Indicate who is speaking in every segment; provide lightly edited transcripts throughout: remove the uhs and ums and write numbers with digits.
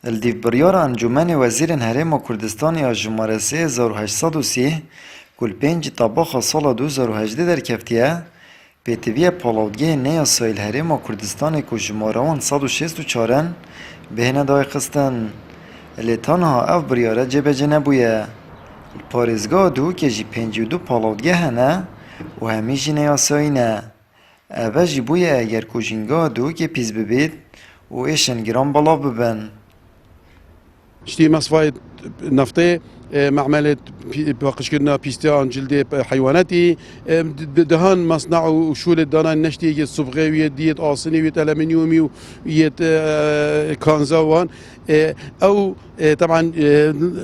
Speaker 1: الدیو بریار انجمن وزیر هرم کردستان یا جمهوری 3830 کل 5 طباخ سال 2018 در کفتیه پیتوی پالاودگی نیا سایل هرم کردستان که جمهوران 164 بهنه دای خستن لیتانها اف بریاره جبجه نبویه پارزگاه دو که جی 52 پالاودگی هنه و همیشه نیا سایینه اوه جی بویه اگر کجینگاه دو که پیز ببید و ایشن گرام بالا ببن
Speaker 2: شتي مصفاية نفطي معملة باقش كنا بيستان جلد حيواناتي دهان مصنع وشول الدانا نشتي يت صبغي ويت ديت آصني ويت ألمنيومي ويت كانزاوان أو طبعا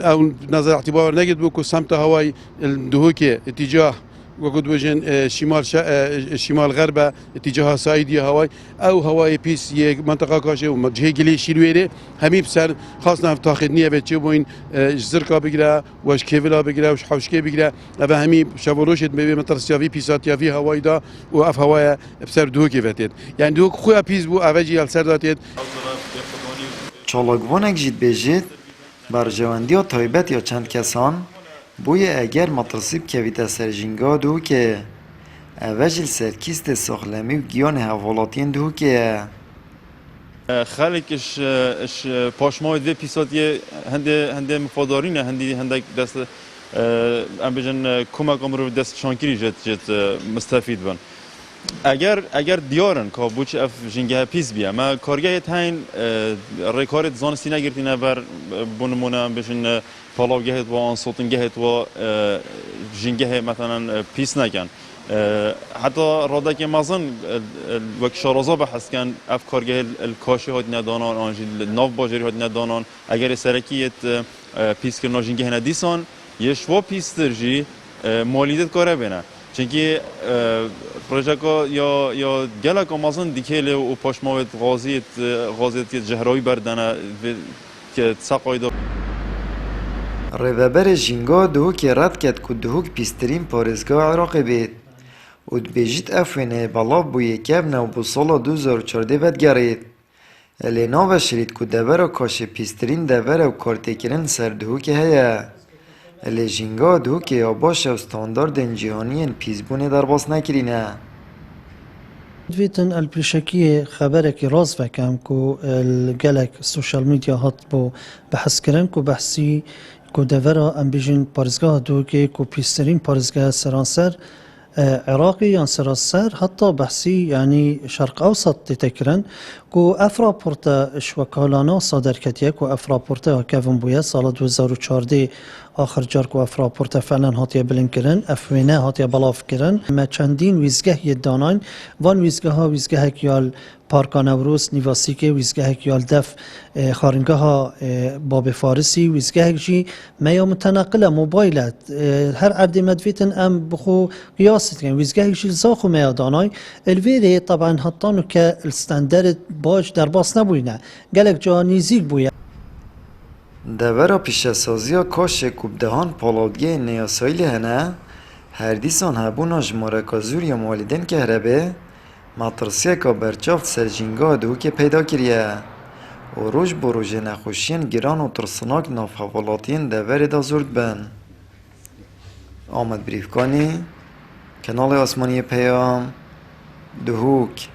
Speaker 2: أو نظر اعتبار نجد بكو سمت هواي الدهوكي اتجاه وقد وجن شمال غربة اتجاه صعيدي هواي أو هواي بيس يه منطقة كاشة ومجهي قلي شيلويري همي بسر خاصنا في تاخدنية بتشوفين زرقا بقرا وش كيفلا بقرا وش حوشكي بقرا أبا همي شافولوشت بيبي مترسيافي بيساتيا في هواي دا وأف هواي بسر دوكي فتيت يعني دوك خويا بيس بو أفجي السر داتيت
Speaker 1: چالاگوانک جید بیجید برجواندی و تایبت یا چند کسان بوی اگر مطرسیب کویت سرجینگا دو که اوجل سرکیست ساخلمی و گیان حوالاتین دو که
Speaker 3: خالقش پاشمای دی پیساتیه هنده مفادارینه هنده دست ام بجن کمک امرو دست شانکری جت مستفید بن اگر دیارن که بوچ اف جنگه پیس بیا ما کارگاه تاین ریکارد زانستی نگرتینه بر بنمونه ام بجن پالاوگه و آن صوتنگه و جنگه مثلا پیس نکن حتی راده که مازن وقت شارازا بحث کن افکارگه الکاشی هات ندانان آنجی ناف باجری هات ندانان اگر سرکیت پیس کرنا جنگه ندیسان یه شوا پیس ترجی مالیدت کاره بینه چونکه پروژه یا گله که مازن دیکیل و پاشماوت غازیت جهرایی بردنه که ساقای دار
Speaker 1: ریوبر جینگا دهوک رد کد که دهوک پیسترین پارزگاه عراق بید و دبیجید افوینه بلا بوی کبنه و بو سالا 2014 ود گرید الینا و شرید که دور و کاش پیسترین دور و کارتکرین سر دهوک هیا الی جینگا دهوک یا باشه و ستاندارد جهانی پیزبونه در باس نکرینه
Speaker 4: دویتن البرشکی خبره که راز فکم که الگلک سوشال میدیا هات بو بحث کرن که بحثی که دورا ام بیجن پارزگاه دو که پیسترین پارزگاه سرانسر عراقی یا سراسر حتی بحثی یعنی شرق اوسط تکرن که افراپورت شوکالانا صادر کتیه که افراپورت ها کفن بویه سال 2014 آخر جار که افراپورت فعلا هاتیه بلند کرن افوینه هاتیه بلاف کرن ما چندین ویزگه یداناین وان ویزگه ها ویزگه هکیال پارکا نوروز نیواسی که ویزگه هکیال دف خارنگه ها باب فارسی ویزگه هکجی ما متنقله موبایلت هر عردی مدویتن ام بخو قیاست کن ویزگه هکجی زاخو ما دانای الویره طبعا حتانو که الستاندرد باج در باس نبوینه گلک جا نیزیک بویه
Speaker 1: دورا پیشسازی کاش کوبدهان پالاودگی نیاسایل هنه هر دیسان هبونا جماره کازور یا مالدین که هربه مطرسیه که برچافت سرجینگاه دو که پیدا کریه و روش بروژه نخوشین گران و ترسناک نافحوالاتین دوری دا زورد بن آمد بریفکانی کنال آسمانی پیام دهوک